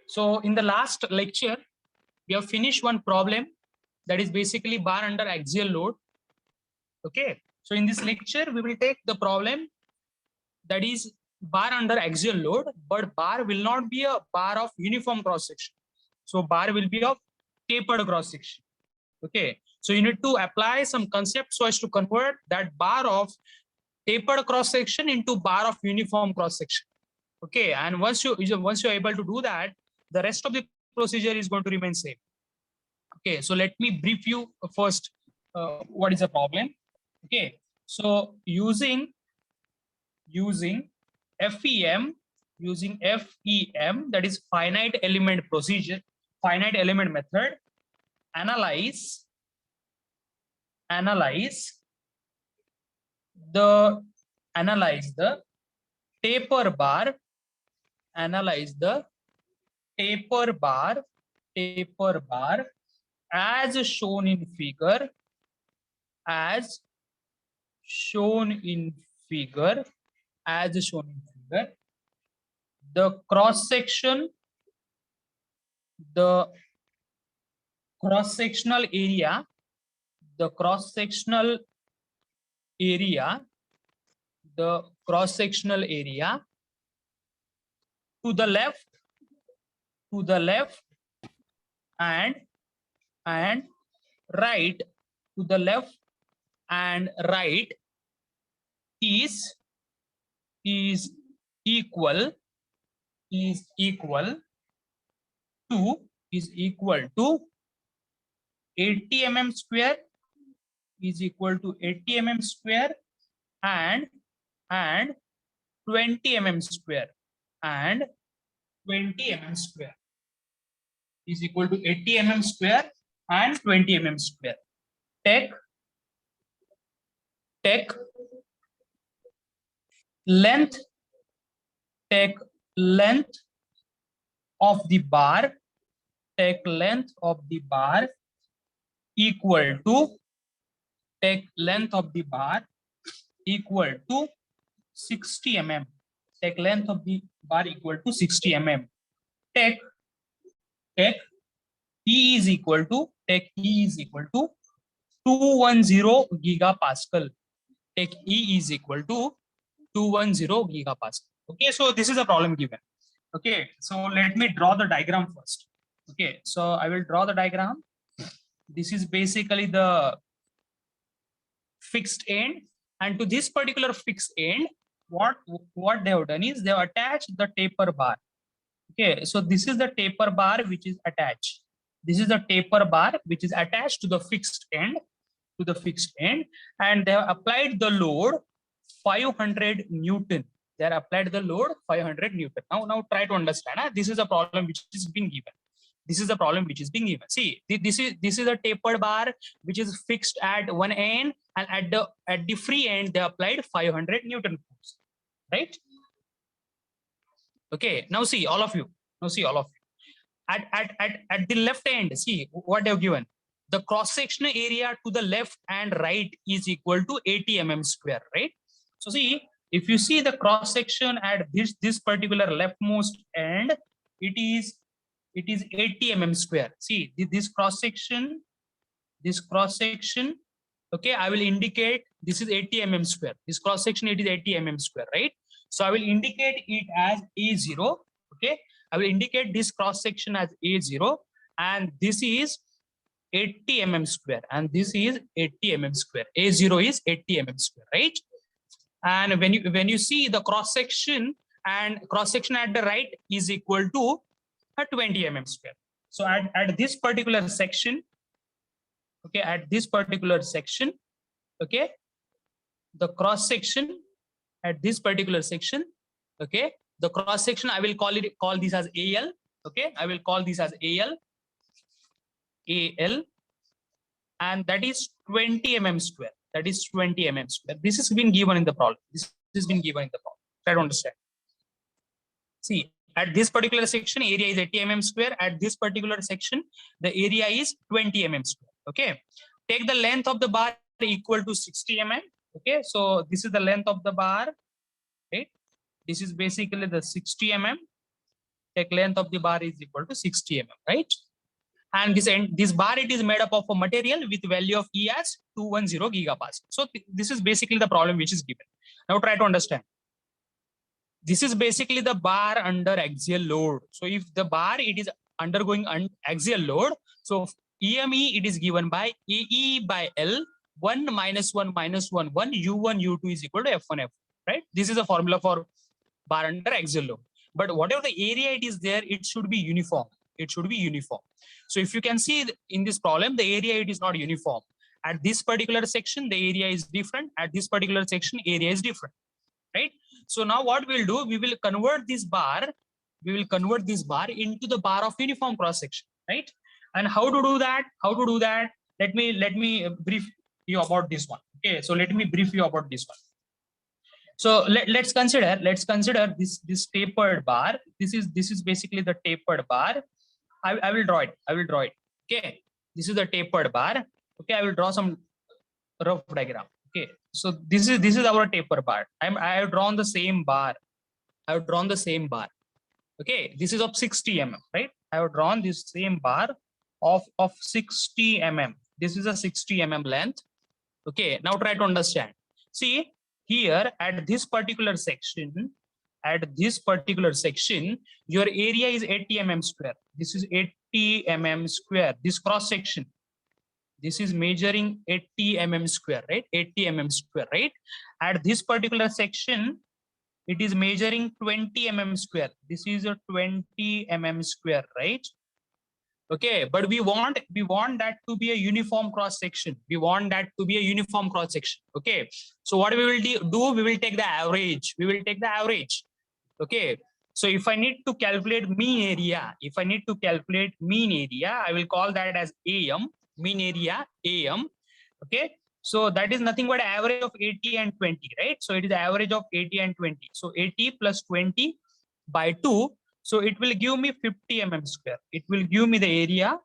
So in the last lecture, we have finished one problem that is basically bar under axial load. Okay. So in this lecture, we will take the problem that is bar under axial load, but bar will not be a bar of uniform cross section. So bar will be of tapered cross section. Okay. So you need to apply some concept so as to convert that bar of tapered cross section into bar of uniform cross section. Okay. And once you're able to do that, the rest of the procedure is going to remain same. Okay. So let me brief you first. What is the problem? Okay. So using FEM, that is finite element procedure, finite element method, analyze the taper bar, as shown in figure, the cross section, the cross sectional area to the left and right, is equal to 80 mm square, and 20 mm square, is equal to 80 mm square and 20 mm square. Take length of the bar, equal to 60 mm. Take length of the bar equal to 60 mm. Take E is equal to 210 gigapascal. Take E is equal to 210 gigapascal. Okay, so this is a problem given. Okay, so let me draw the diagram first. Okay, so I will draw the diagram. This is basically the fixed end, and to this particular fixed end, what they have done is they have attached the taper bar. Okay, so this is the taper bar which is attached. This is the taper bar which is attached to the fixed end, and they have applied the load 500 Newton. They have applied the load 500 Newton. Now try to understand. This is a problem which is being given. See, this is a tapered bar which is fixed at one end, and at the free end they applied 500 Newton force, right? Okay, now see all of you. At the left end, see what they have given. The cross sectional area to the left and right is equal to 80 mm square, right? So see, if you see the cross section at this particular leftmost end, it is 80 mm square. See this cross section. Okay, I will indicate this is 80 mm square. This cross section, it is 80 mm square, right? So I will indicate it as A0. Okay, I will indicate this cross section as A0, and this is 80 mm square, and this is 80 mm square. A0 is 80 mm square, right? And when you see the cross section, and cross section at the right is equal to 20 mm square. So at this particular section, okay, okay, the cross section at this particular section, okay, the cross section, I will call this as AL. Okay, I will call this as AL, and that is 20 mm square. This has been given in the problem. Try to understand. See, at this particular section, area is 80 mm square. At this particular section, the area is 20 mm square. Okay, take the length of the bar equal to 60 mm. Okay, so this is the length of the bar, right? This is basically the 60 mm. take length of the bar is equal to 60 mm, right? And this bar, it is made up of a material with value of E as 210 gigapascal. So this is basically the problem which is given. Now try to understand. This is basically the bar under axial load. So if the bar, it is undergoing axial load, so EME, it is given by AE by L, 1 minus 1 minus 1, 1, U1, U2 is equal to F1, F, right? This is a formula for bar under axial load. But whatever the area it is there, it should be uniform. It should be uniform. So if you can see in this problem, the area, it is not uniform. At this particular section, the area is different. At this particular section, area is different, right? So now what we'll do, we will convert this bar into the bar of uniform cross section, right? And how to do that? Let me brief you about this one. Okay, so let me brief you about this one. So let's consider this tapered bar. This is basically the tapered bar. I will draw it. Okay, this is the tapered bar. Okay, I will draw some rough diagram. Okay, so this is our taper bar. I have drawn the same bar. Okay, this is of 60 mm, right? I have drawn this same bar of 60 mm. This is a 60 mm length. Okay, now try to understand. See here at this particular section, your area is 80 mm square. This is 80 mm square. This cross section, this is measuring 80 mm square, right? 80 mm square, right? At this particular section, it is measuring 20 mm square. This is a 20 mm square, right? Okay, but we want that to be a uniform cross section. Okay, so what we will do, we will take the average. Okay, so if I need to calculate mean area, I will call that as AM, mean area, AM. Okay, so that is nothing but average of 80 and 20, right? So it is the average of 80 and 20. So 80 plus 20 by 2. So it will give me 50 mm square. It will give me the area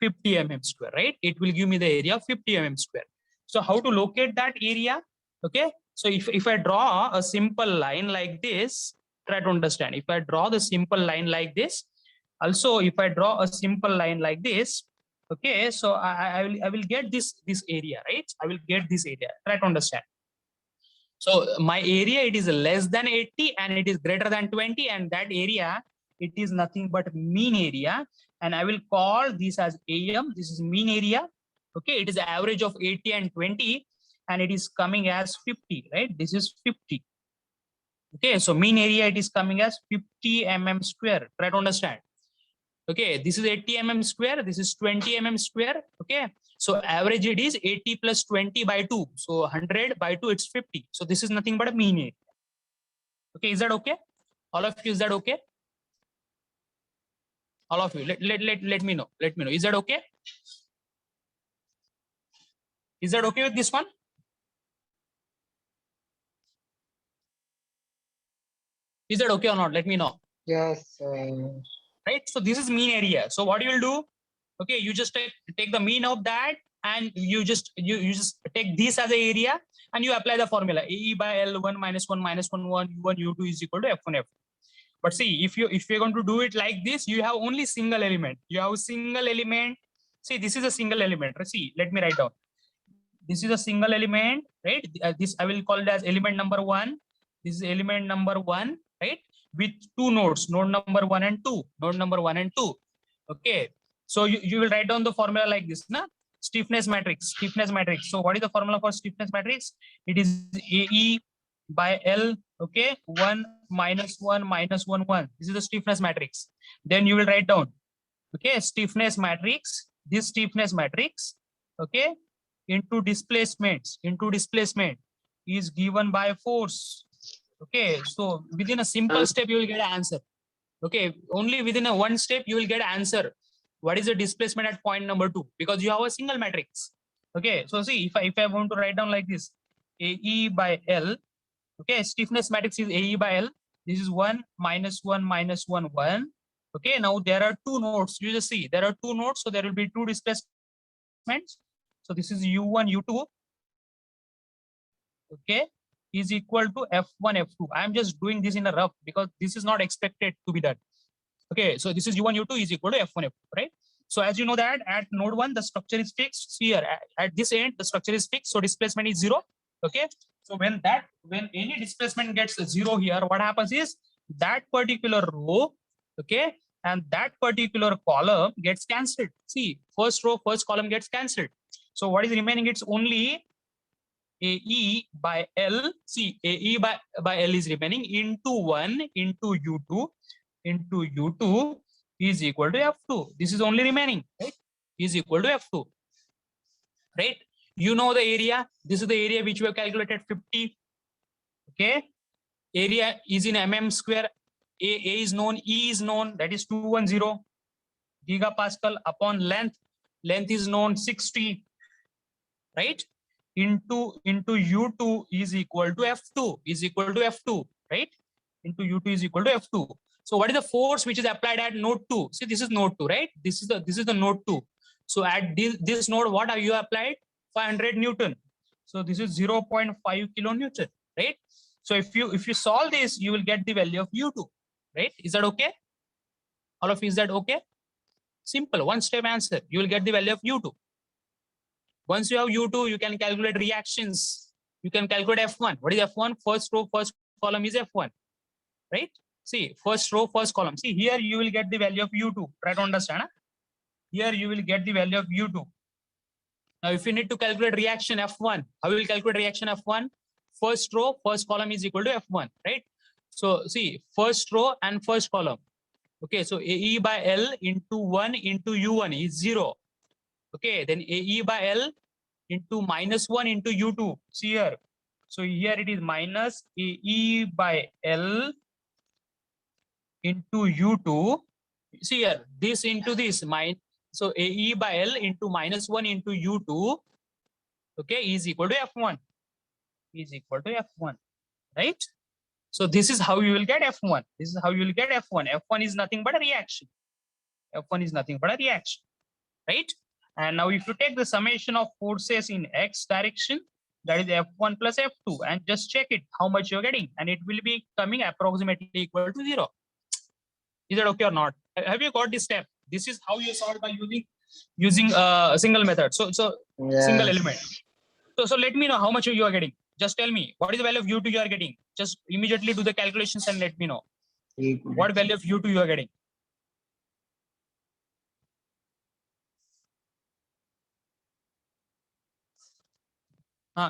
50 mm square, right? It will give me the area 50 mm square. So how to locate that area? Okay, so if I draw a simple line like this, try to understand. If I draw the simple line like this, also if I draw a simple line like this, okay, so I will get this area, right? I will get this area. Try to understand. So my area, it is less than 80 and it is greater than 20, and that area, it is nothing but mean area, and I will call this as AM. This is mean area. Okay, it is the average of 80 and 20, and it is coming as 50, right? This is 50. Okay, so mean area, it is coming as 50 mm square. Try to understand. Okay, this is 80 mm square, this is 20 mm square. Okay, so average it is 80 plus 20 by 2. So 100 by 2, it's 50. So this is nothing but a mean area. Okay, is that okay? All of you, is that okay? All of you, let me know. Is that okay? Is that okay with this one? Is that okay or not? Let me know. Yes. Right, so this is mean area. So what you will do, okay, you just take the mean of that, and you just take this as a area, and you apply the formula AE by L, 1 minus 1 minus 1, 1, U1, U2 is equal to F1, F2. But see, if you're going to do it like this, you have only single element. See, this is a single element. See, let me write down. This is a single element, right? This I will call it as element number 1. This is element number 1, right? With two nodes, node number 1 and 2. Okay, so you will write down the formula like this, na? Stiffness matrix. So what is the formula for stiffness matrix? It is AE by L. Okay, 1 minus 1 minus 1, 1. This is the stiffness matrix. Then you will write down, okay, stiffness matrix. This stiffness matrix, okay, into displacement is given by force. Okay, so within a simple step, you will get an answer. Okay, only within a one step, you will get an answer. What is the displacement at point number 2? Because you have a single matrix. Okay, so see, if I want to write down like this, AE by L, okay, stiffness matrix is AE by L. This is 1 minus 1 minus 1, 1. Okay, now there are two nodes. You just see, there are two nodes, so there will be two displacements. So this is U1, U2. Okay, is equal to F1, F2. I am just doing this in a rough because this is not expected to be done. Okay, so this is U1, U2 is equal to F1, F2, right? So as you know that at node 1, the structure is fixed. Here at this end, the structure is fixed. So displacement is 0. Okay. So when any displacement gets 0 here, what happens is that particular row, okay, and that particular column gets cancelled. See, first row, first column gets cancelled. So what is remaining? It's only AE by L. See, AE by L is remaining into 1 into U2 into U2 is equal to F2. This is only remaining, right? Is equal to F2, right? You know the area. This is the area which we have calculated 50. Okay. Area is in mm square. A is known, E is known, that is 210 gigapascal upon length. Length is known 60, right? Into U2 is equal to F2, is equal to F2, right? Into U2 is equal to F2. So what is the force which is applied at node 2? See, this is node 2, right? This is the node 2. So at this node, what are you applied? 500 Newton. So this is 0.5 kilonewton, right? So if you solve this, you will get the value of U2, right? Is that okay? All of you, is that okay? Simple, one step answer. You will get the value of U2. Once you have U2, you can calculate reactions. You can calculate F1. What is F1? First row, first column is F1, right? See, first row, first column. See, here you will get the value of U2. Try to understand. Huh? Here you will get the value of U2. Now, if you need to calculate reaction F1, how will you calculate reaction F1? First row, first column is equal to F1, right? So, see, first row and first column. Okay, so AE by L into 1 into U1 is 0. Okay, then AE by L into minus 1 into U2. See here. So here it is minus AE by L into U2. See here, this into this. So AE by L into minus 1 into U2, okay, is equal to F1. Is equal to F1, right? So this is how you will get F1. This is how you will get F1. F1 is nothing but a reaction. F1 is nothing but a reaction, right? And now if you take the summation of forces in X direction, that is F1 plus F2, and just check it, how much you're getting, and it will be coming approximately equal to 0. Is that okay or not? Have you got this step? This is how you solve by using a single method. So Yes. single element. So let me know how much you are getting. Just tell me what is the value of U2 you are getting. Just immediately do the calculations and let me know what value of U2 you are getting.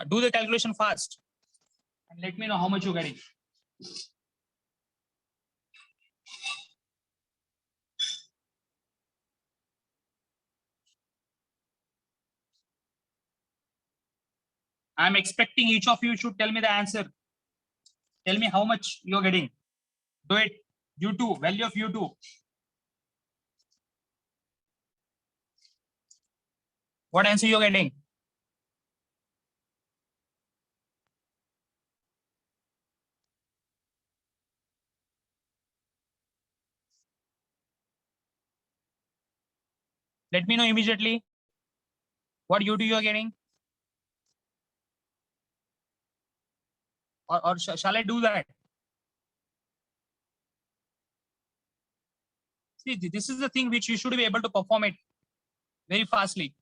Do the calculation fast and let me know how much you're getting. I'm expecting each of you should tell me the answer. Tell me how much you're getting. Do it. U2, value of U2. What answer you're getting? Let me know immediately. What U2 you are getting? Or shall I do that? See, this is the thing which you should be able to perform it very fastly.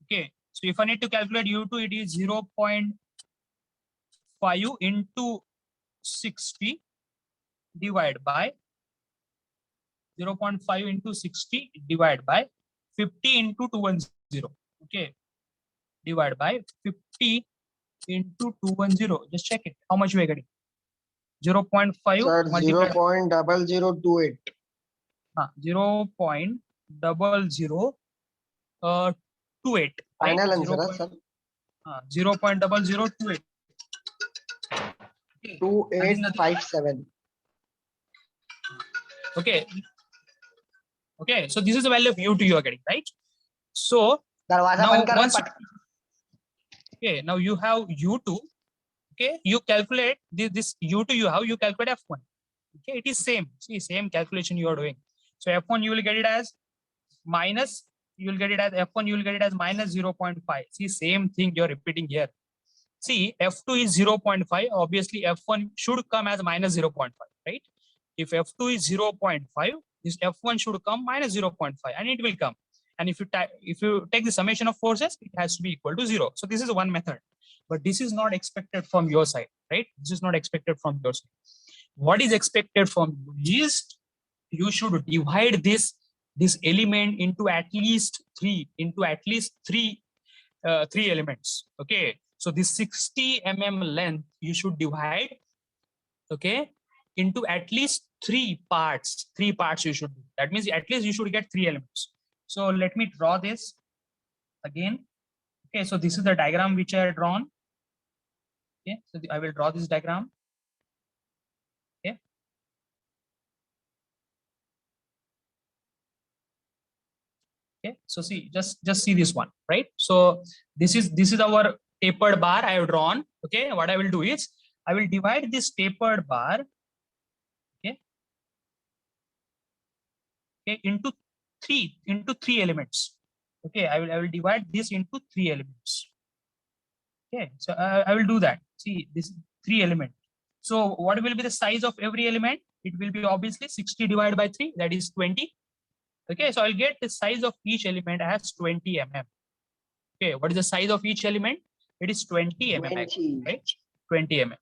Okay. So if I need to calculate U2, it is 0.5 into 60 divided by 0.5 into 60 divided by 50 into 210. Okay. Divided by 50 into 210. Just check it. How much we are getting? 0.5 Sir, multiplied 0.0028. 0.0028. Final right? answer, sir. 0.0028. 2857. Okay. Okay. So this is the value of U2 you are getting, right? So Darwaza now बंद कर once पट. okay, now you have U2. Okay, you calculate this U2 you have, you calculate F1. Okay, it is same. See, same calculation you are doing. So F1 you will get it as minus, you will get it as F1, you will get it as minus 0.5. See, same thing you're repeating here. See, F2 is 0.5. Obviously, F1 should come as minus 0.5, right? If F2 is 0.5, this F1 should come minus 0.5 and it will come. And if you take the summation of forces, it has to be equal to 0. So this is one method, but this is not expected from your side, right? This is not expected from your side. What is expected from you is you should divide this element into at least three elements. Okay, so this 60 mm length you should divide, okay, into at least three parts you should do. That means at least you should get 3 elements. So let me draw this again. Okay, so this is the diagram which I have drawn. Okay, so I will draw this diagram. Okay, okay, so see, just see this one, right? So this is our tapered bar I have drawn. Okay, what I will do is I will divide this tapered bar, okay, into three elements. Okay, I will divide this into 3 elements. Okay, so I will do that. See, this 3 element. So what will be the size of every element? It will be obviously 60 divided by 3, that is 20. Okay, so I'll get the size of each element as 20 mm. Okay, what is the size of each element? It is 20 mm, right? 20 mm.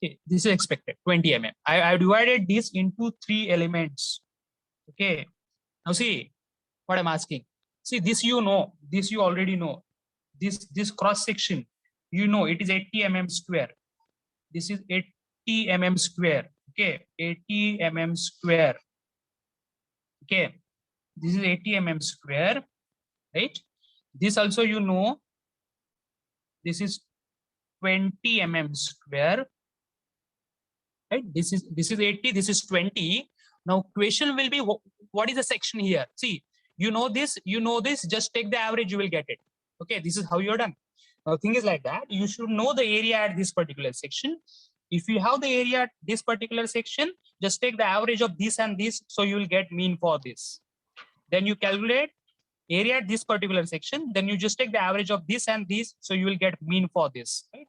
Okay, this is expected, 20 mm. I have divided this into 3 elements. Okay, now see what I'm asking. See, this you know, this you already know. This cross section, you know, it is 80 mm square. This is 80 mm square. Okay, 80 mm square. Okay, this is 80 mm square, right? This also you know, this is 20 mm square, right? This is 80, this is 20. Now question will be, what is the section here? See, you know this, just take the average, you will get it. Okay, this is how you're done. Now thing is like that, you should know the area at this particular section. If you have the area at this particular section, just take the average of this and this, so you will get mean for this. Then you calculate area at this particular section, then you just take the average of this and this, so you will get mean for this, right?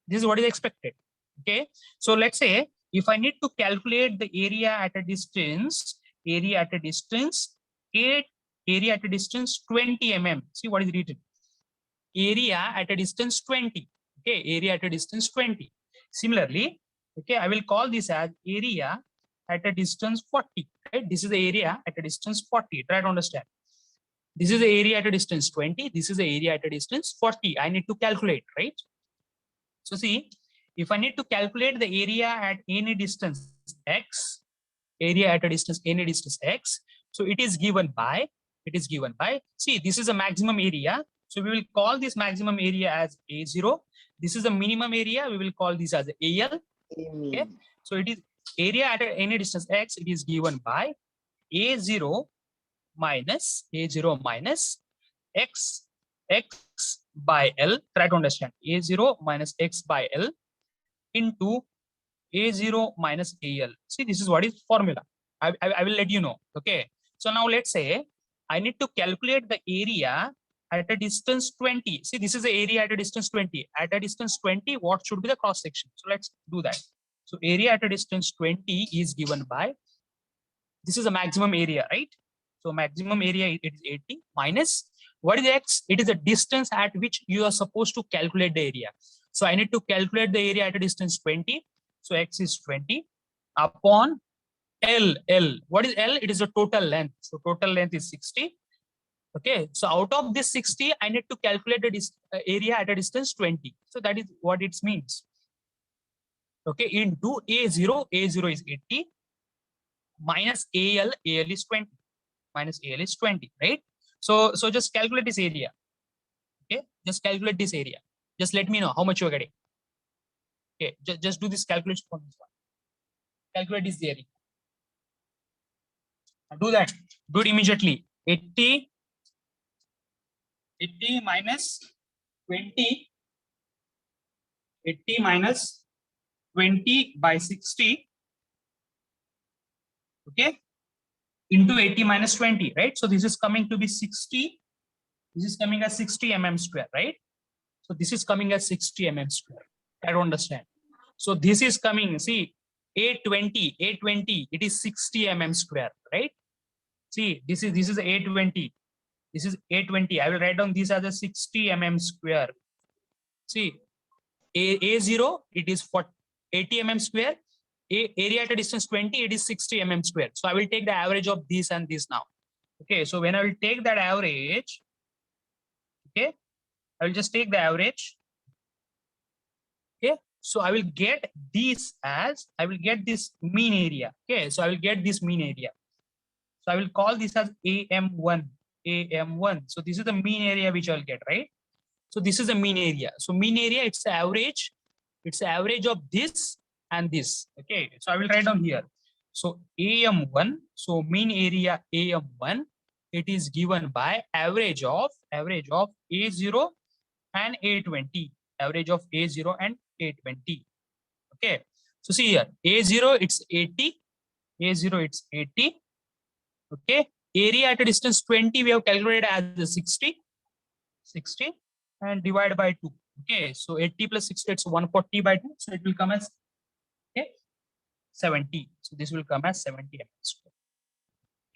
This is what is expected. Okay, so let's say if I need to calculate the area at a distance, area at a distance 20 mm. See what is written, area at a distance 20. Okay, area at a distance 20. Similarly, okay, I will call this as area at a distance 40. Right, this is the area at a distance 40. Try to understand. This is the area at a distance 20. This is the area at a distance 40. I need to calculate, right? So see, if I need to calculate the area at any distance x, area at a distance any distance x, so it is given by, see, this is a maximum area, so we will call this maximum area as A0. This is the minimum area, we will call this as AL. Okay, so it is area at any distance x, it is given by A0 minus x by L. Try to understand, A0 minus x by L into A0 minus AL. See, this is what is formula. I will let you know. Okay, so now let's say I need to calculate the area at a distance 20. See, this is the area at a distance 20. At a distance 20, what should be the cross section? So let's do that. So area at a distance 20 is given by, this is a maximum area, right? So maximum area, it is 80 minus, what is x? It is the distance at which you are supposed to calculate the area. So I need to calculate the area at a distance 20. So x is 20 upon L. What is L? It is the total length. So total length is 60. Okay, so out of this 60, I need to calculate the area at a distance 20. So that is what it means. Okay, into A0 is 80 minus AL is 20. Minus AL is 20, right? So just calculate this area. Okay, just calculate this area. Just let me know how much you're getting. Okay, just do this calculation for this one. Calculate this area. Do that. Do it immediately. 80 minus 20. 80 minus 20 by 60. Okay, into 80 minus 20, right? So this is coming to be 60. This is coming as 60 mm square, right? So this is coming as 60 mm square. I don't understand. So this is coming, see, A20, it is 60 square, right? See, this is A20. This is A20. I will write down this as a 60 square. See, A0, it is 80 square. Area at a distance 20, it is 60 square. So I will take the average of this and this now. Okay, so when I will take that average, okay, I will just take the average. Okay, so I will get this as, I will get this mean area. Okay, so I will get this mean area. So I will call this as AM1. AM1. So this is the mean area which I'll get, right? So this is the mean area. So mean area, it's the average. It's the average of this and this. Okay, so I will write down here. So AM1, so mean area AM1, it is given by average of A0 and A20. Average of A0 and A20. Okay, so see here, A0 it's 80. A0 it's 80. Okay, area at a distance 20 we have calculated as 60 and divide by 2. Okay, so 80 plus 60, it's 140 by 2, so it will come as, okay, 70. So this will come as 70 square.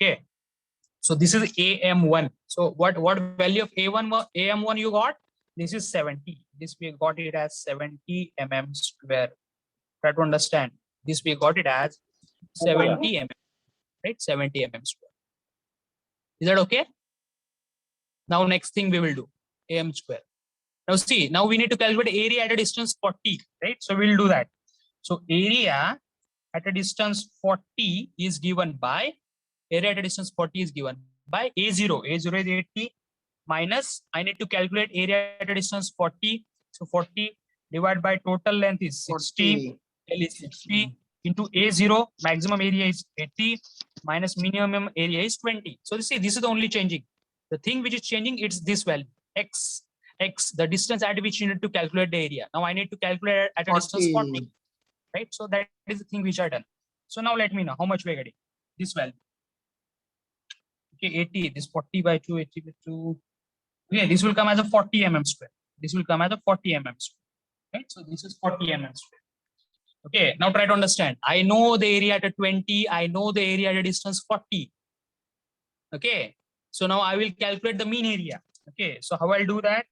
Okay, so this is AM1. So what value of AM1 you got? This is 70. This we got it as 70 square. Try to understand. This we got it as 70 right? 70 square. Is that okay? Now next thing we will do, AM square. Now see, now we need to calculate area at a distance 40, right? So we'll do that. So area at a distance 40 is given by, area at a distance 40 is given by A0. A0 is 80 minus, I need to calculate area at a distance 40. So 40 divided by total length is 60. L is 60 into A0, maximum area is 80 minus minimum area is 20. So you see, this is the only changing. The thing which is changing, it's this value, X, the distance at which you need to calculate the area. Now I need to calculate at a distance 40, right? So that is the thing which I done. So now let me know how much we're getting. This value. Okay, 80, this 40 by 2, 80 by 2. Okay, this will come as a 40 square. This will come as a 40 square, right? So this is 40 square. Okay, now try to understand. I know the area at a 20. I know the area at a distance 40. Okay, so now I will calculate the mean area. Okay, so how I'll do that?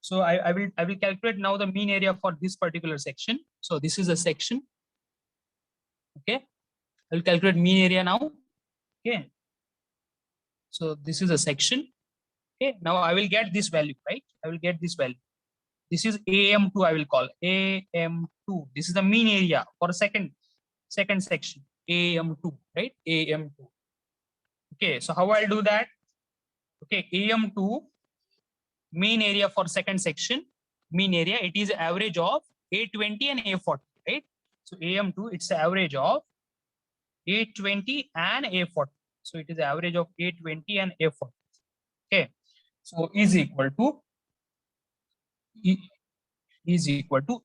So I will calculate now the mean area for this particular section. So this is a section. Okay, I will calculate mean area now. Okay, so this is a section. Okay, now I will get this value, right? I will get this value. This is AM2, I will call AM2. This is the mean area for a second section, AM2, right? AM2. Okay, so how I'll do that? Okay, AM2 mean area for second section, mean area, it is average of A20 and A40, right? So AM2, it's the average of A20 and A40. So it is the average of A20 and A40. Okay, so is equal to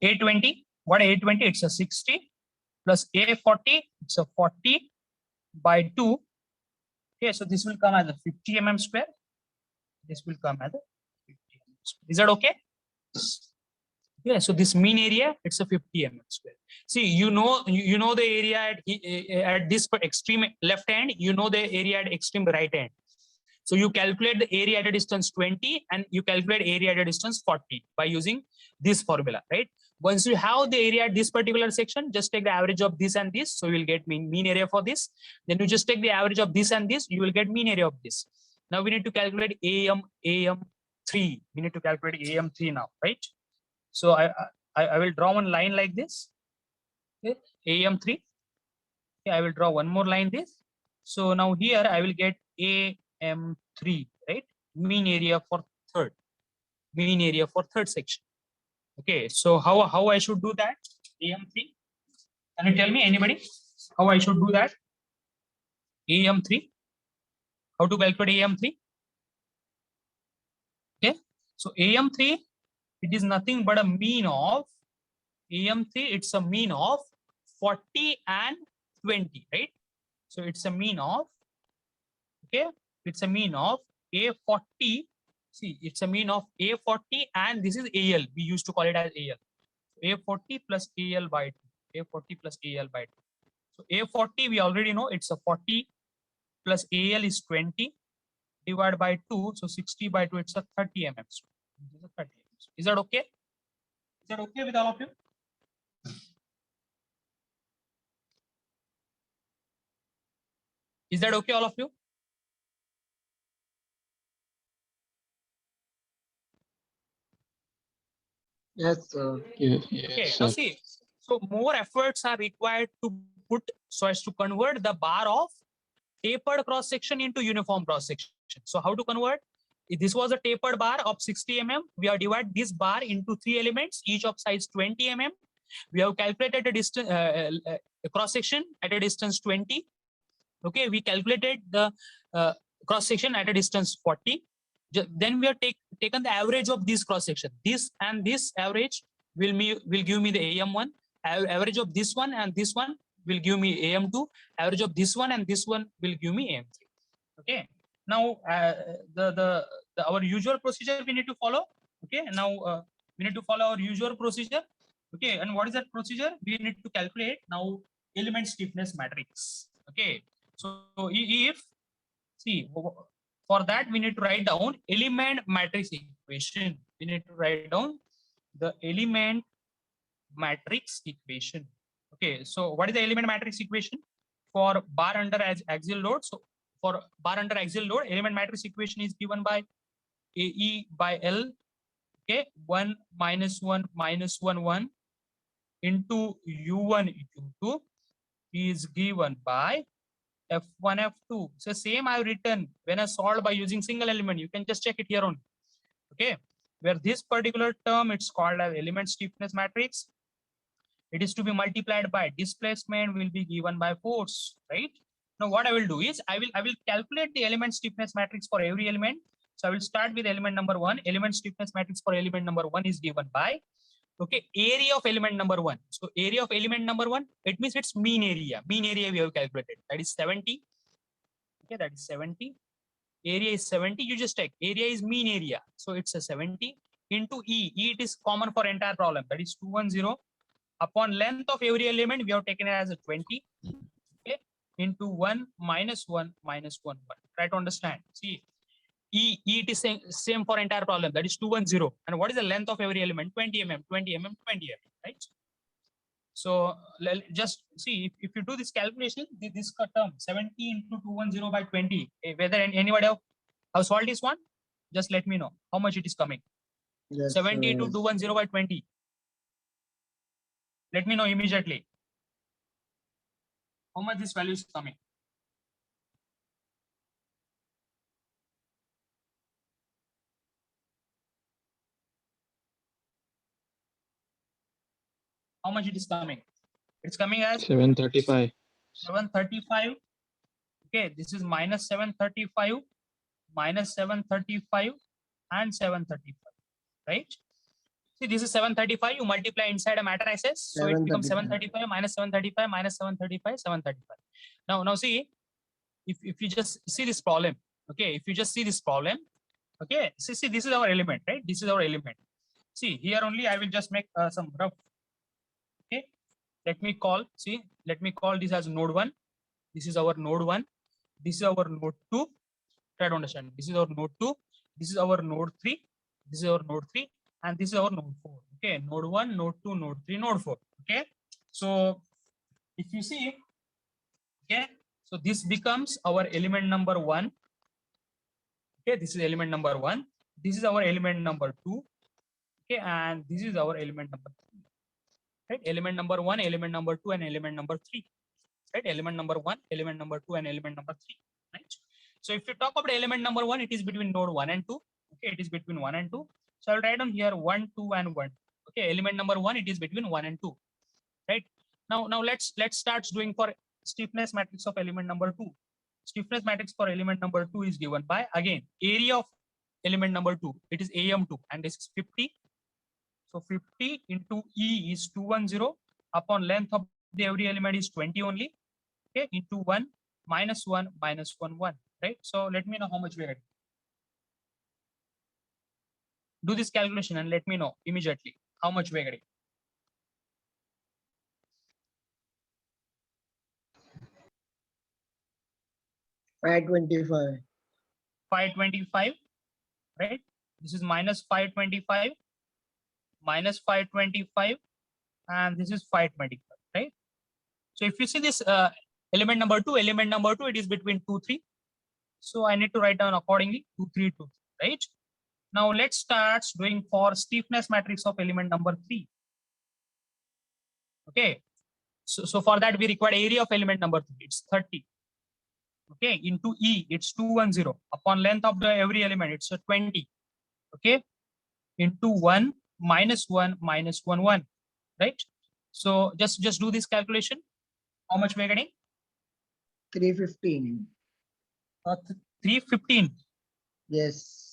A20. What A20? It's a 60 plus A40. It's a 40 by 2. Okay, so this will come as a 50 square. This will come as a 50 square. Is that okay? Yeah. So this mean area, it's a 50 square. See, you know the area at this extreme left hand. You know the area at extreme right hand. So you calculate the area at a distance 20 and you calculate area at a distance 40 by using this formula, right? Once you have the area at this particular section, just take the average of this and this. So you will get mean area for this. Then you just take the average of this and this. You will get mean area of this. Now we need to calculate AM3. We need to calculate AM3 now, right? So I will draw one line like this. Okay, AM3. Okay, I will draw one more line this. So now here I will get AM3, right? Mean area for third. Mean area for third section. Okay, so how I should do that? AM3. Can you tell me, anybody, how I should do that? AM3. How to calculate AM3? Okay, so AM3, it is nothing but a mean of AM3. It's a mean of 40 and 20, right? So it's a mean of, okay, it's a mean of A40. See, it's a mean of A40 and this is AL. We used to call it as AL. A40 plus AL by 2. A40 plus AL by 2. So A40 we already know it's a 40 plus AL is 20 divided by 2. So 60 by 2 it's a 30 mm. This is a 30 mm. Is that okay? Is that okay with all of you? Is that okay, all of you? Yes, sir. Okay, now see, so more efforts are required to put so as to convert the bar of tapered cross section into uniform cross section. So how to convert? If this was a tapered bar of 60 mm, we have divided this bar into 3 elements, each of size 20 mm. We have calculated a distance cross section at a distance 20. Okay, we calculated the cross section at a distance 40. Then we have taken the average of this cross section. This and this average will give me the AM1. Average of this one and this one will give me AM2. Average of this one and this one will give me AM3. Okay. Now our usual procedure we need to follow. Okay. Now we need to follow our usual procedure. Okay. And what is that procedure? We need to calculate now element stiffness matrix. Okay. So if see for that we need to write down element matrix equation. We need to write down the element matrix equation. Okay, so what is the element matrix equation for bar under axial load? So for bar under axial load, element matrix equation is given by AE by L. Okay, 1 minus 1 minus 1 1 into U1 U2 is given by F1 F2. So same I have written when I solved by using single element. You can just check it here on. Okay, where this particular term it's called as element stiffness matrix. It is to be multiplied by displacement will be given by force, right? Now what I will do is I will calculate the element stiffness matrix for every element. So I will start with element number 1. Element stiffness matrix for element number 1 is given by area of element number 1. So area of element number 1, it means its mean area. Mean area we have calculated, that is 70. Okay, that is 70. Area is 70. You just take area is mean area, so it's a 70 into E. It is common for entire problem, that is 210. Upon length of every element, we have taken it as a 20. Okay, into 1 minus 1 minus 1 1. Try to understand. See, it is same for entire problem, that is 210. And what is the length of every element? 20 mm, 20 mm, 20 mm, right? So just see, if you do this calculation, this term 70 into 210 by 20, whether anybody have solved this one, just let me know how much it is coming. Yes, 70 sir. to 210 by 20. Let me know immediately how much this value is coming. How much it is coming? It's coming as 735. 735. Okay, this is minus 735, minus 735, and 735, right? See, this is 735. You multiply inside a matrices, so it becomes 735 minus 735 minus 735, 735. Now see, if you just see this problem, okay, if you just see this problem, okay, see this is our element, right? This is our element. See here only I will just make some rough. Okay, let me call this as node 1. This is our node 1. This is our node 2. Try to understand. This is our node 2. This is our node 3. This is our node 3. And this is our node 4. Okay, node 1, node 2, node 3, node 4. Okay, so if you see, okay, so this becomes our element number 1. Okay, this is element number 1. This is our element number 2. Okay, and this is our element number 3. Right, element number 1, element number 2, and element number 3. Right, element number 1, element number 2, and element number 3. Right. So if you talk about element number 1, it is between node 1 and 2. Okay, it is between 1 and 2. So I'll write down here 1, 2, and 1. Okay, element number 1, it is between 1 and 2. Right. Now let's start doing for stiffness matrix of element number 2. Stiffness matrix for element number 2 is given by, again, area of element number 2. It is AM2, and this is 50. So 50 into E is 210. Upon length of the every element is 20 only. Okay, into 1 minus 1 minus 1 1. Right. So let me know how much we are getting. Do this calculation and let me know immediately how much we are getting. 525. 525, right? This is minus 525, minus 525, and this is 525, right? So if you see this element number two, it is between 2, 3. So I need to write down accordingly 2, 3, 2, 3, right? Now let's start doing for stiffness matrix of element number 3. Okay. So for that we require area of element number 3. It's 30. Okay. Into E, it's 210. Upon length of the every element, it's a 20. Okay. Into 1 minus 1 minus 1 1. Right. So just do this calculation. How much we're getting? 315. 315. Yes.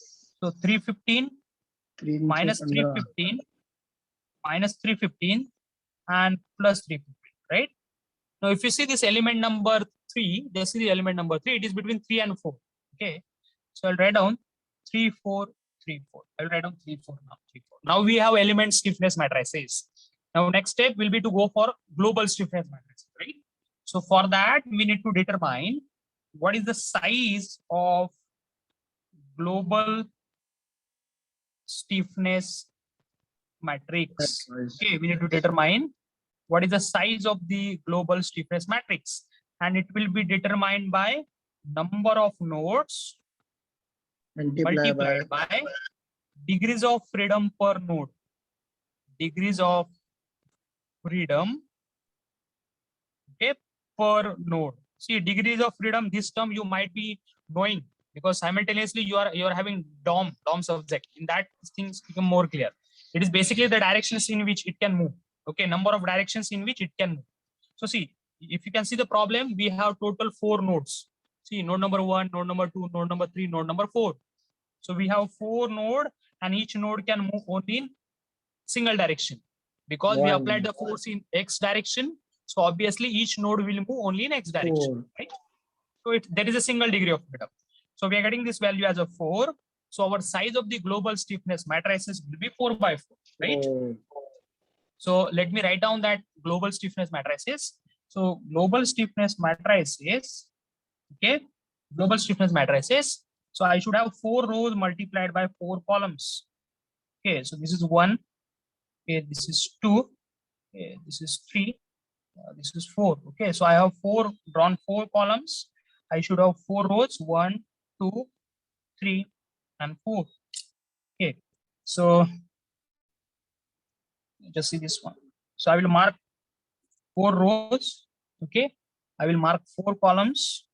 So 315 minus 315 minus 315 and plus 315, right? Now, if you see this element number 3, just see the element number 3, it is between 3 and 4. Okay. So I'll write down 3, 4, 3, 4. I'll write down 3, 4 now. 3, 4. Now we have element stiffness matrices. Now, next step will be to go for global stiffness matrix, right? So for that, we need to determine what is the size of global stiffness matrix. Okay, we need to determine what is the size of the global stiffness matrix, and it will be determined by number of nodes multiplied by degrees of freedom per node. Degrees of freedom, okay, per node. See, degrees of freedom, this term you might be knowing because simultaneously you are having DOM subject. In that, things become more clear. It is basically the directions in which it can move. Okay, number of directions in which it can move. So see, if you can see the problem, we have total 4 nodes. See, node number 1, node number 2, node number 3, node number 4. So we have 4 nodes, and each node can move only in single direction because we applied the force in X direction. So obviously each node will move only in X direction, right? So there is a single degree of freedom. So we are getting this value as a 4. So our size of the global stiffness matrices will be 4 by 4, right? So let me write down that global stiffness matrices. So global stiffness matrices, okay, global stiffness matrices. So I should have 4 rows multiplied by 4 columns. Okay, so this is 1. Okay, this is 2. Okay, this is 3. This is 4. Okay, so I have drawn 4 columns. I should have 4 rows, 1, 2, 3, and 4. Okay, so just see this one. So I will mark 4 rows. Okay, I will mark 4 columns.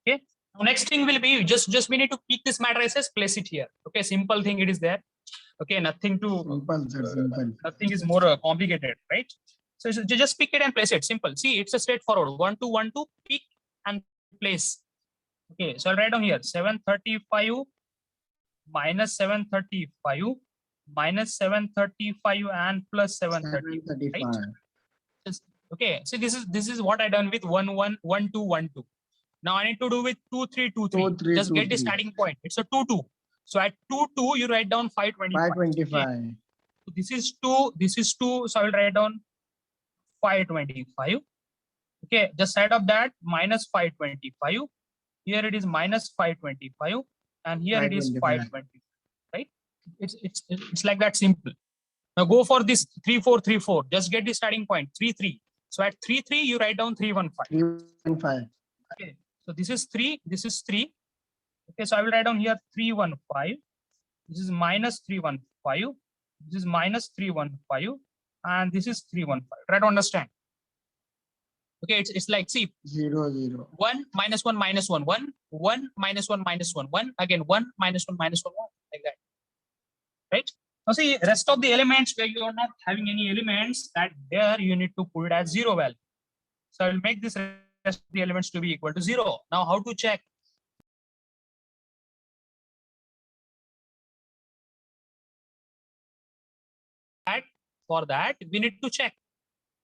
Okay, now next thing will be just we need to pick this matrices, place it here. Okay, simple thing it is there. Okay, nothing is more complicated, right? So just pick it and place it. Simple. See, it's a straightforward 1, 2, 1, 2, pick and place. Okay, so I'll write down here 735 minus 735 minus 735 and plus 735. Right? Okay, so this is what I done with 1, 1, 1, 2, 1, 2. Now I need to do with 2, 3, 2, 3. Just get the starting point. It's a 2, 2. So at 2, 2, you write down 525. Okay. So this is 2. This is 2. So I will write down 525. Okay, just side of that minus 525. Here it is minus 525, and here it is 525. Right? It's like that simple. Now go for this 3, 4, 3, 4. Just get the starting point 3, 3. So at 3, 3, you write down 315. 315. Okay. So this is 3. This is 3. Okay. So I will write down here 315. This is minus 315. This is minus 315, and this is 315. Try to understand. Okay, it's like, see, 0, 0. 1 minus 1 minus 1 1 1 minus 1 minus 1 1 again 1 minus 1 minus 1 1 like that, right? Now see, rest of the elements where you are not having any elements, that there you need to put it as 0 value. So I will make this rest of the elements to be equal to 0. Now how to check? For that we need to check.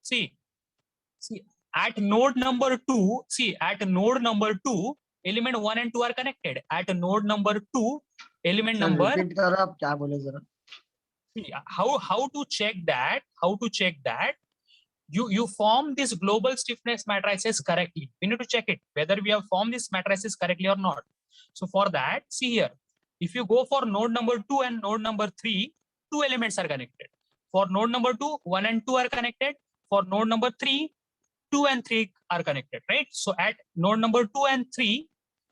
See at node number 2, element 1 and 2 are connected. At node number 2, element number. See, how to check that? you form this global stiffness matrices correctly. We need to check it whether we have formed this matrices correctly or not. So for that, see here, if you go for node number 2 and node number 3, 2 elements are connected. For node number 2, 1 and 2 are connected. For node number 3, 2 and 3 are connected, right? So at node number 2 and 3,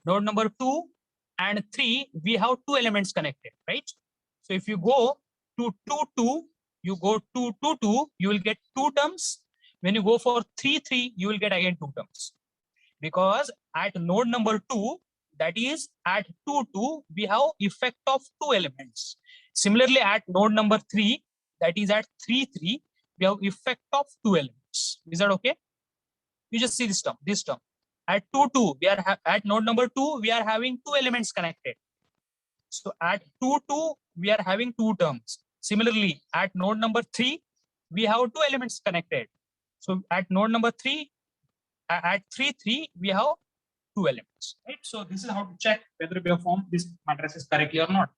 node number 2 and 3, we have 2 elements connected, right? So if you go to 2, 2, you go to 2, 2, you will get 2 terms. When you go for 3, 3, you will get again 2 terms. Because at node number 2, that is at 2, 2, we have effect of 2 elements. Similarly, at node number 3, that is at 3, 3, we have effect of 2 elements. Is that okay? You just see this term, this term. At 2, 2, we are at node number 2, we are having 2 elements connected. So at 2, 2, we are having 2 terms. Similarly, at node number 3, we have 2 elements connected. So at node number 3, at 3, 3, we have 2 elements, right? So this is how to check whether we have formed this matrices correctly or not.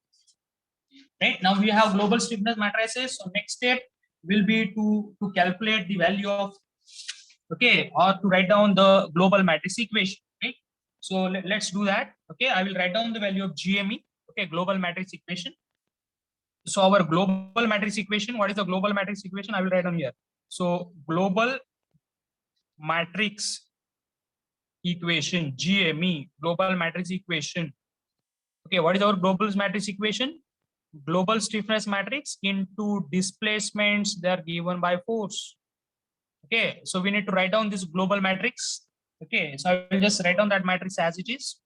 Right, now we have global stiffness matrices. So next step will be to calculate the value of, okay, or to write down the global matrix equation, right? So let's do that. Okay, I will write down the value of GME, okay, global matrix equation. So our global matrix equation, what is the global matrix equation? I will write down here. So global matrix equation, GME, global matrix equation. Okay, what is our global matrix equation? Global stiffness matrix into displacements, they are given by force. Okay, so we need to write down this global matrix. Okay, so I will just write down that matrix as it is.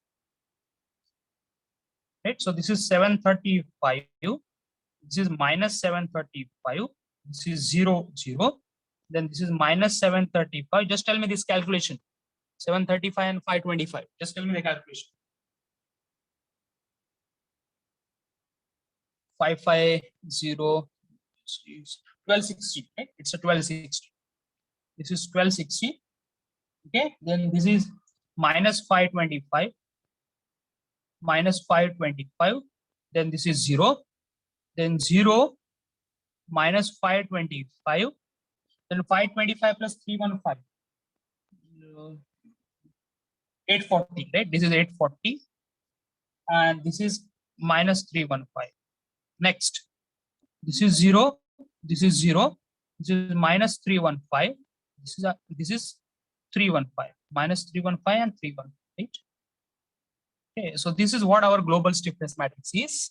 Right, so this is 735, this is minus 735, this is 0, 0, then this is minus 735. Just tell me this calculation, 735 and 525. Just tell me the calculation. 550, 1260, right? It's a 1260. This is 1260. Okay, then this is minus 525, minus 525, then this is 0, then 0, minus 525, then 525 plus 315, 840, right? This is 840, and this is minus 315. Next, this is 0, this is 0, this is minus 315, this is 315, minus 315 and 315, right? Okay, so this is what our global stiffness matrix is,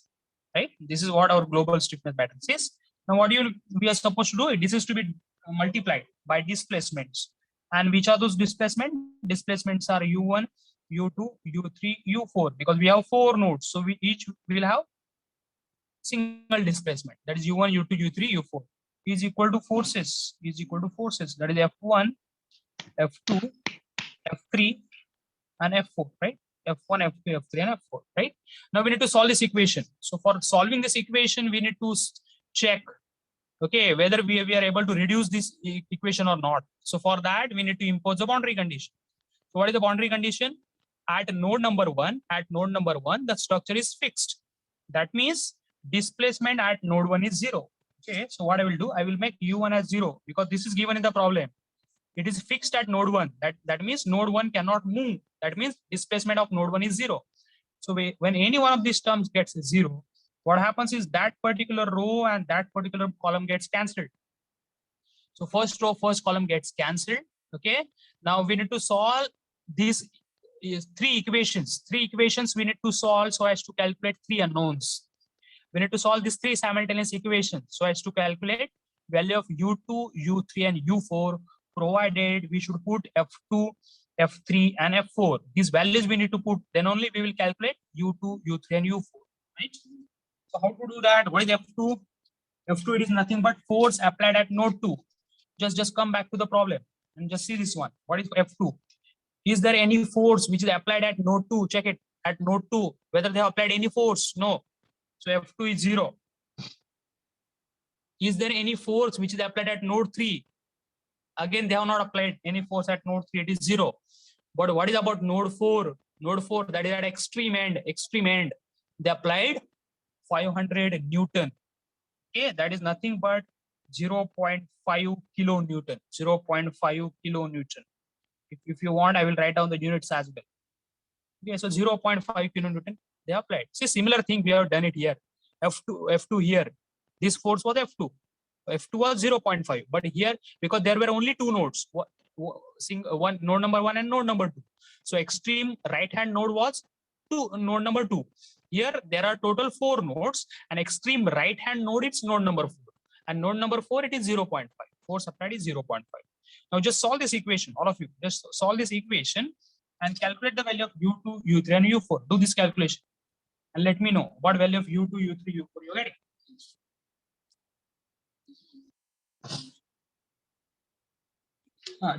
right? This is what our global stiffness matrix is. Now, what we are supposed to do? This is to be multiplied by displacements. And which are those displacements? Displacements are U1, U2, U3, U4, because we have 4 nodes. So we will have single displacement, that is U1, U2, U3, U4 is equal to forces, that is F1, F2, F3 and F4, right? F1, F2, F3 and F4, right? Now we need to solve this equation. So for solving this equation, we need to check, okay, whether we are able to reduce this equation or not. So for that, we need to impose a boundary condition. So what is the boundary condition? At node number 1, the structure is fixed. That means displacement at node 1 is 0. Okay, so what I will do, I will make U1 as 0 because this is given in the problem. It is fixed at node 1. That means node 1 cannot move. That means displacement of node 1 is 0. So when any one of these terms gets 0, what happens is that particular row and that particular column gets cancelled. So first row, first column gets cancelled. Okay, now we need to solve these 3 equations. 3 equations we need to solve so as to calculate 3 unknowns. We need to solve these 3 simultaneous equations so as to calculate value of U2, U3 and U4, provided we should put F2, F3 and F4. These values we need to put, then only we will calculate U2, U3 and U4, right? So how to do that? What is F2? F2, it is nothing but force applied at node 2. Just come back to the problem and just see this one. What is F2? Is there any force which is applied at node 2? Check it at node 2, whether they have applied any force. No. So F2 is 0. Is there any force which is applied at node 3? Again, they have not applied any force at node 3. It is 0. But what is about node 4? Node 4, that is at extreme end. They applied 500 Newton. Okay, that is nothing but 0.5 kilonewton. 0.5 kilonewton. If you want, I will write down the units as well. Okay, so 0.5 kilonewton they applied. See, similar thing we have done it here. F2 here. This force was F2. F2 was 0.5, but here because there were only two nodes, one node number 1 and node number 2. So extreme right hand node was node number 2. Here there are total 4 nodes, and extreme right hand node is node number 4, and node number 4 it is 0.5. Force applied is 0.5. Now just solve this equation, all of you. Just solve this equation and calculate the value of U2, U3, and U4. Do this calculation and let me know what value of U2, U3, U4 you're getting.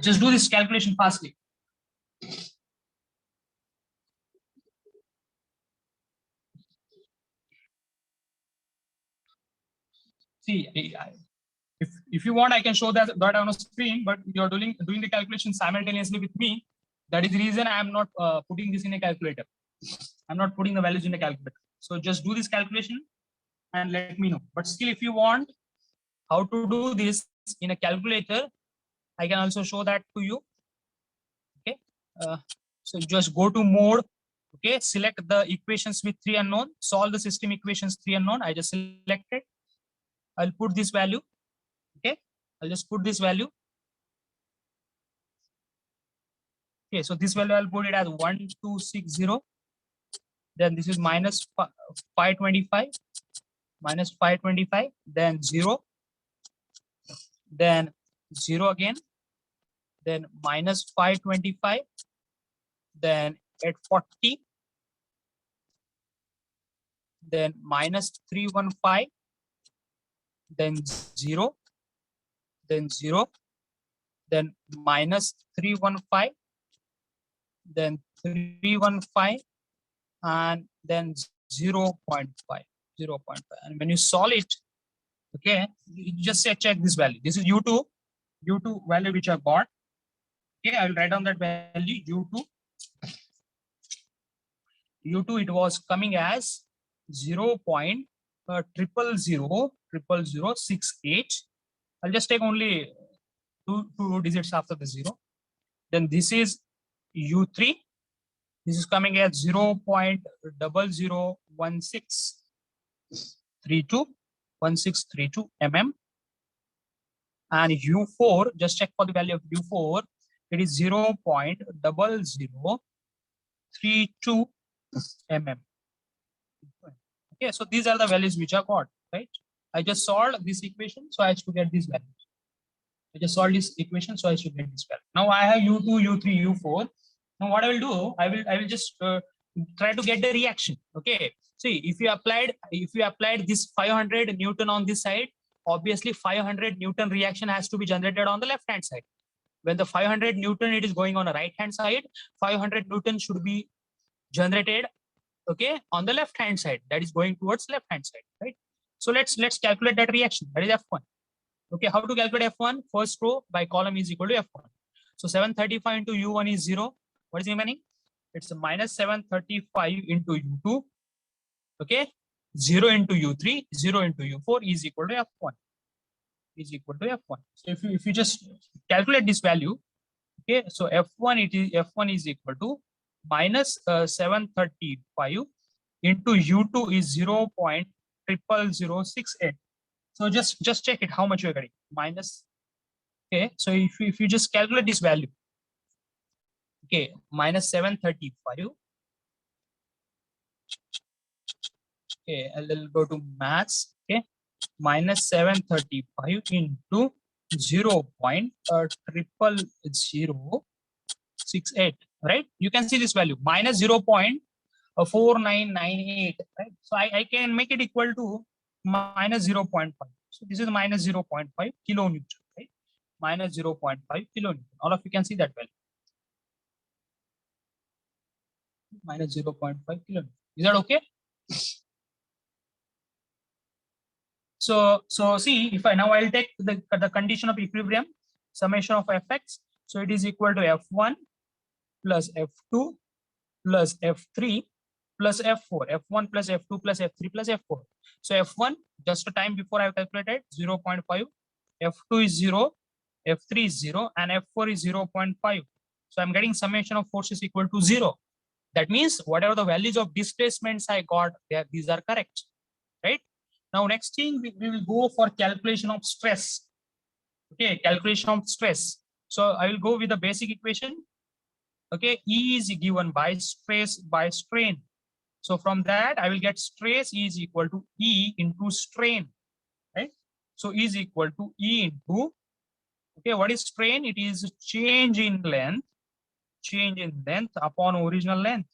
Just do this calculation fastly. See, if you want, I can show that on a screen, but you're doing the calculation simultaneously with me. That is the reason I am not putting this in a calculator. I'm not putting the values in a calculator. So just do this calculation and let me know. But still, if you want how to do this in a calculator, I can also show that to you. Okay. So just go to mode. Okay. Select the equations with 3 unknown. Solve the system equations 3 unknown. I just selected. I'll put this value. Okay. I'll just put this value. Okay. So this value I'll put it as 1260. Then this is minus 525. Minus 525. Then 0. Then 0 again. Then minus 525. Then 840. Then minus 315. Then 0. Then 0. Then minus 315. Then 315. And then 0.5. 0.5. And when you solve it, okay, you just say check this value. This is U2 value which I got. Okay, I will write down that value U2. U2 it was coming as 0.00068. I'll just take only two digits after the 0. Then this is U3. This is coming at 0.001632 mm. And U4, just check for the value of U4. It is 0.0032 mm. Okay, so these are the values which are got, right? I just solved this equation, so I should get these values. I just solved this equation, so I should get this value. Now I have U2, U3, U4. Now what I will do, I will just try to get the reaction. Okay. See, if you applied this 500 Newton on this side, obviously 500 Newton reaction has to be generated on the left hand side. When the 500 Newton it is going on the right hand side, 500 Newton should be generated, okay, on the left hand side. That is going towards left hand side, right? So let's calculate that reaction. That is F1. Okay, how to calculate F1? First row by column is equal to F1. So 735 into U1 is 0. What is the remaining? It's a minus 735 into U2. Okay, 0 into U3, 0 into U4 is equal to F1. Is equal to F1. So if you just calculate this value, okay, so F1 is equal to minus 735 into U2 is 0.00068. So just check it how much you're getting. Minus. Okay, so if you just calculate this value. Okay, minus 735. Okay, I'll go to maths. Okay, minus 735 into 0.00068. Right? You can see this value minus 0.4998. Right? So I can make it equal to minus 0.5. So this is minus 0.5 kilonewton. Right? Minus 0.5 kilonewton. All of you can see that value. Minus 0.5 kilonewton. Is that okay? So see, if I'll take the condition of equilibrium, summation of Fx. So it is equal to F1 plus F2 plus F3 plus F4. F1 plus F2 plus F3 plus F4. So F1, just a time before I have calculated 0.5. F2 is 0, F3 is 0, and F4 is 0.5. So I'm getting summation of forces equal to 0. That means whatever the values of displacements I got, these are correct, right? Now, next thing we will go for calculation of stress. Okay, calculation of stress. So I will go with the basic equation. Okay, E is given by stress by strain. So from that, I will get stress is equal to E into strain, right? So E is equal to E into, okay, what is strain? It is change in length upon original length.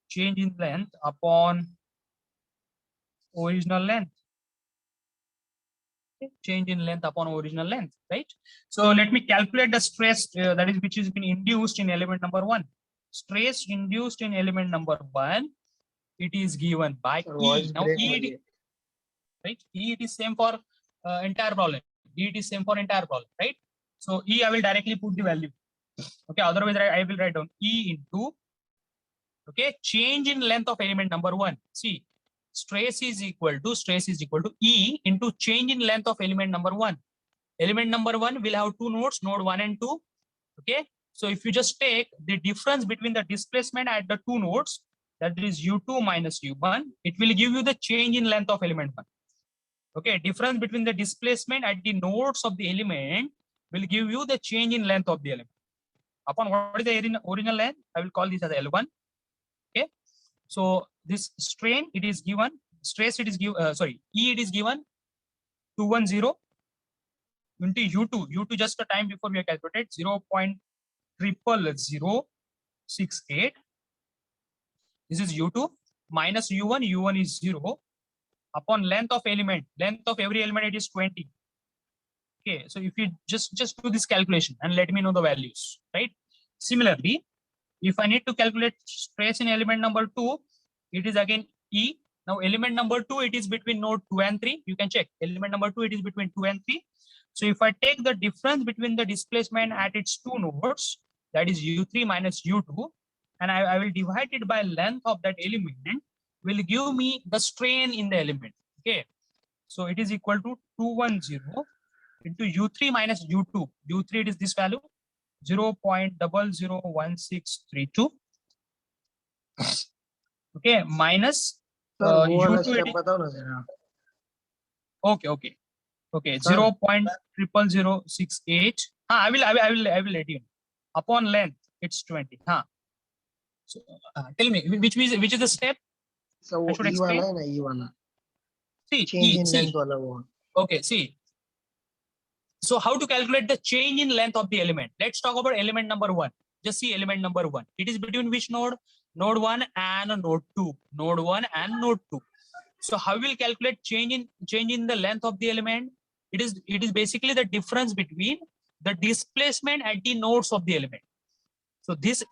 Change in length upon original length. Okay. Change in length upon original length, right? So let me calculate the stress that is which is been induced in element number 1. Stress induced in element number 1, it is given by Sir, E. voice Now break E, हो रही है. right? E it is same for entire problem. E it is same for entire problem, right? So E I will directly put the value. Okay, otherwise I will write down E into, okay, change in length of element number 1. See, stress is equal to E into change in length of element number 1. Element number 1 will have two nodes, node 1 and 2. Okay, so if you just take the difference between the displacement at the two nodes, that is U2 minus U1, it will give you the change in length of element 1. Okay, difference between the displacement at the nodes of the element will give you the change in length of the element. Upon what is the original length, I will call this as L1. Okay, so this strain, it is given, stress it is given, E it is given 210 into U2 just the time before we have calculated 0.0068. This is U2 minus U1 is 0 upon length of element, length of every element it is 20. Okay, so if you just do this calculation and let me know the values, right? Similarly, if I need to calculate stress in element number 2, it is again E. Now element number 2, it is between node 2 and 3. You can check element number 2, it is between 2 and 3. So if I take the difference between the displacement at its two nodes, that is U3 minus U2, and I will divide it by length of that element, will give me the strain in the element. Okay, so it is equal to 210 into U3 minus U2. U3 it is this value 0.001632. Okay, minus Sir, वो वाला U2 step it is, बताओ ना जरा. okay, Sir. 0.0068. I will let you know. Upon length it's 20. So tell me which is the step So I वो should E explain? वाला है ना, E वाला. See, Change in see. length वाला वो. Okay, see. So how to calculate the change in length of the element? Let's talk about element number 1. Just see element number 1. It is between which node? Node 1 and node 2. Node 1 and node 2. So how will calculate change in the length of the element? It is basically the difference between the displacement at the nodes of the element. So this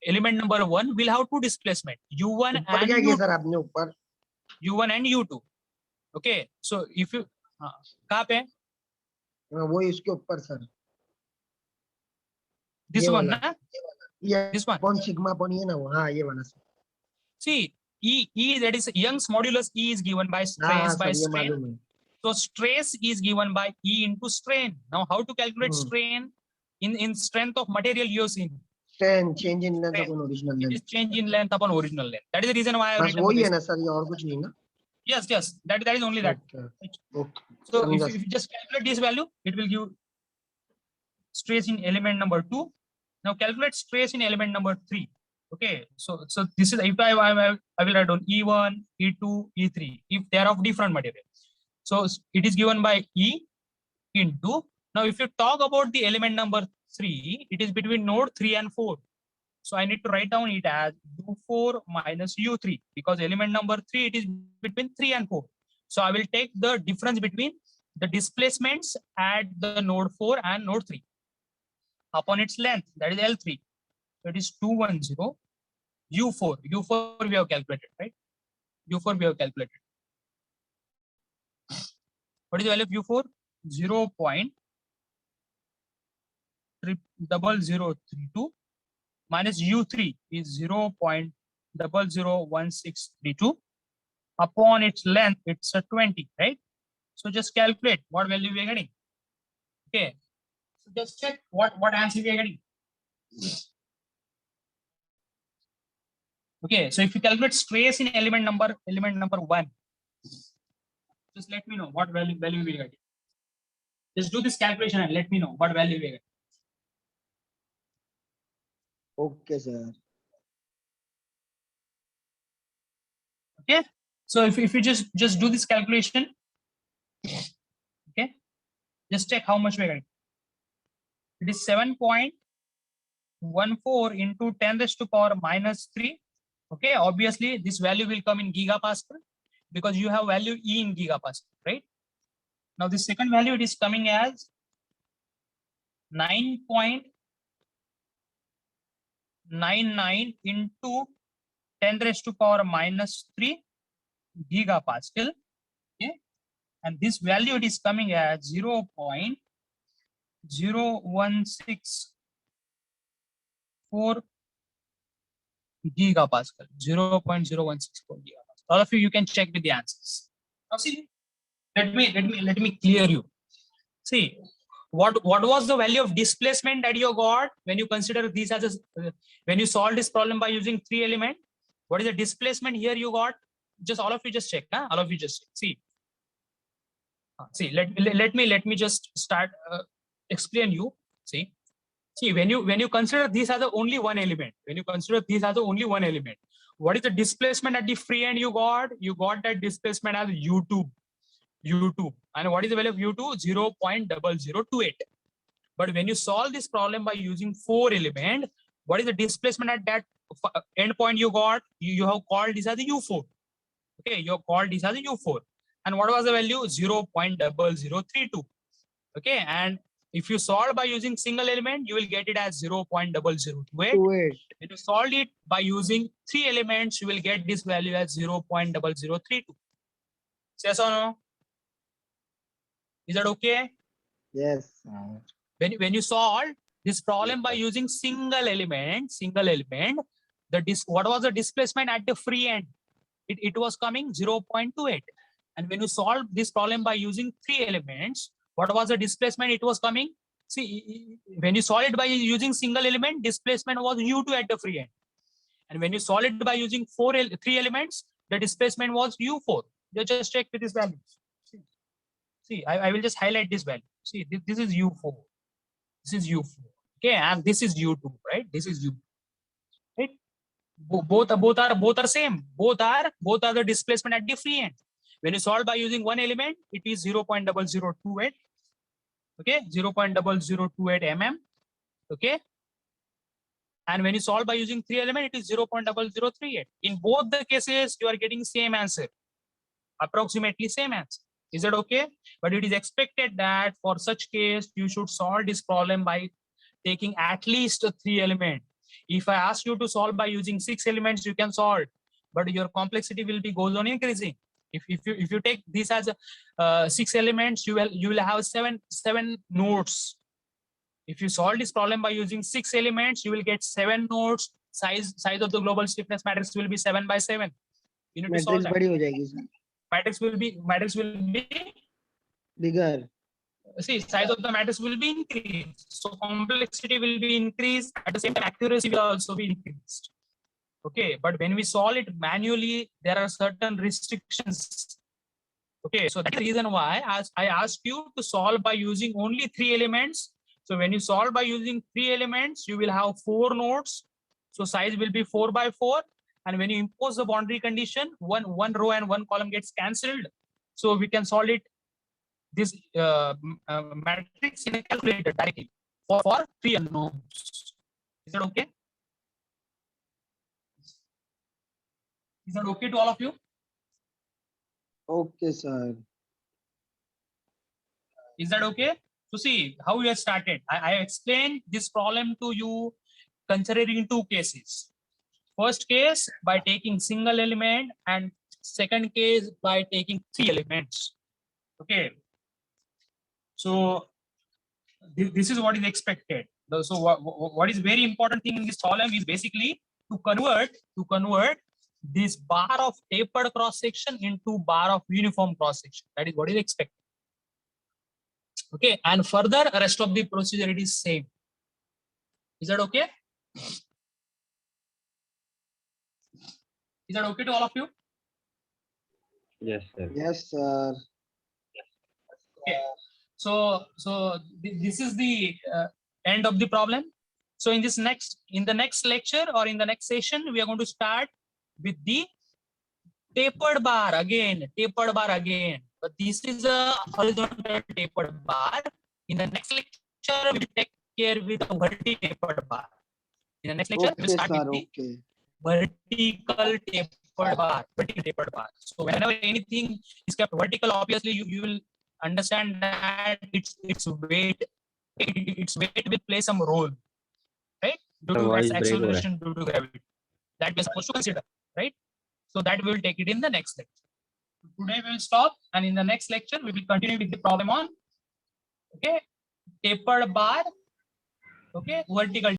element number 1 will have two displacement, U1 ऊपर and क्या किया U2. Sir आपने ऊपर? U1 and U2. Okay, so if you कहाँ पे? वो इसके ऊपर सर. This ये one, वाला. ना? ये This one. कौन सिग्मा अपॉन ये ना वो. हाँ ये वाला sir. See, E that is Young's modulus E is given by हाँ stress by सर ये strain. मालूम है. So stress is given by E into strain. Now how to calculate strain in strength of material you have seen? Change in length upon original It length. is change in length upon original length. That is the reason why I बस written वही the है ना basic. Sir, ये और कुछ नहीं ना. Yes, that is only that. Okay. So if you just calculate this value, it will give stress in element number 2. Now calculate stress in element number 3. Okay, so this is if I will write down E1, E2, E3 if they are of different material. So it is given by E into. Now if you talk about the element number 3, it is between node 3 and 4. So I need to write down it as U4 minus U3 because element number 3 it is between 3 and 4. So I will take the difference between the displacements at the node 4 and node 3 upon its length, that is L3. So it is 210 U4 we have calculated, right? U4 we have calculated. What is the value of U4? 0.0032 minus U3 is 0.001632 upon its length it's a 20, right? So just calculate what value we are getting. Okay. So just check what answer we are getting. Okay. So if you calculate stress in element number 1, just let me know what value we are getting. Just do this calculation and let me know what value we are getting. Okay, sir. Okay. So if you just do this calculation, okay, just check how much we are getting. It is 7.14 into 10 raised to power minus 3. Okay, obviously this value will come in gigapascal because you have value E in gigapascal, right? Now the second value, it is coming as 9.99 into 10 raised to power minus 3 gigapascal. Okay, and this value, it is coming as 0.0164 gigapascal. 0.0164 gigapascal. All of you can check with the answers. Now see, let me clear you. See, what was the value of displacement that you got when you consider these as when you solve this problem by using 3 element? What is the displacement here you got? Just all of you just check. All of you just check. See, let me just start explain you. See, when you consider these are the only one element, what is the displacement at the free end you got? You got that displacement as U2. And what is the value of U2? 0.0028. But when you solve this problem by using 4 element, what is the displacement at that endpoint you got? You have called this as the U4. Okay, you have called this as a U4. And what was the value? 0.0032. Okay, and if you solve by using single element, you will get it as 0.0028. When you solve it by using 3 elements, you will get this value as 0.0032. Yes or no? Is that okay? Yes. When you solve this problem by using single element, what was the displacement at the free end? It was coming 0.28. And when you solve this problem by using 3 elements, what was the displacement it was coming? See, when you solve it by using single element, displacement was U2 at the free end. And when you solve it by using 3 elements, the displacement was U4. You just check with this value. See, I will just highlight this value. See, this is U4. This is U4. Okay, and this is U2, right? This is U2. Right? Both are same. Both are the displacement at the free end. When you solve by using 1 element, it is 0.0028. Okay, 0.0028 mm. Okay. And when you solve by using 3 element, it is 0.0038. In both the cases, you are getting same answer. Approximately same answer. Is that okay? But it is expected that for such case, you should solve this problem by taking at least 3 element. If I ask you to solve by using 6 elements, you can solve, but your complexity will be goes on increasing. If you take this as 6 elements, you will have seven nodes. If you solve this problem by using 6 elements, you will get 7 nodes. Size of the global stiffness matrix will be 7 by 7. You need to solve that. Matrix will be bigger. See, size of the matrix will be increased. So complexity will be increased. At the same time, accuracy will also be increased. Okay, but when we solve it manually, there are certain restrictions. Okay, so that's the reason why I asked you to solve by using only 3 elements. So when you solve by using 3 elements, you will have 4 nodes. So size will be 4 by 4. And when you impose the boundary condition, one row and one column gets cancelled. So we can solve it this matrix in a calculator directly for 3 unknowns. Is that okay? Is that okay to all of you? Okay, sir. Is that okay? So see how we have started. I explained this problem to you considering 2 cases. First case by taking single element, and second case by taking 3 elements. Okay. So this is what is expected. So what is very important thing in this problem is basically to convert this bar of tapered cross section into bar of uniform cross section. That is what is expected. Okay, and further rest of the procedure it is same. Is that okay? Is that okay to all of you? Yes, sir. Yes, sir. Okay. So this is the end of the problem. So in the next lecture or in the next session, we are going to start with the tapered bar again. But this is a horizontal tapered bar. In the next lecture, we will take care with the vertical tapered bar. In the next lecture, we will Okay, start sir. with the Okay. vertical tapered bar. So whenever anything is kept vertical, obviously you will understand that its weight will play some role, right? Due The to voice its break हो रहा है. acceleration due to gravity. That we are supposed to consider, right? So that we will take it in the next lecture. Today we will stop, and in the next lecture we will continue with the problem on, okay, tapered bar, okay, vertical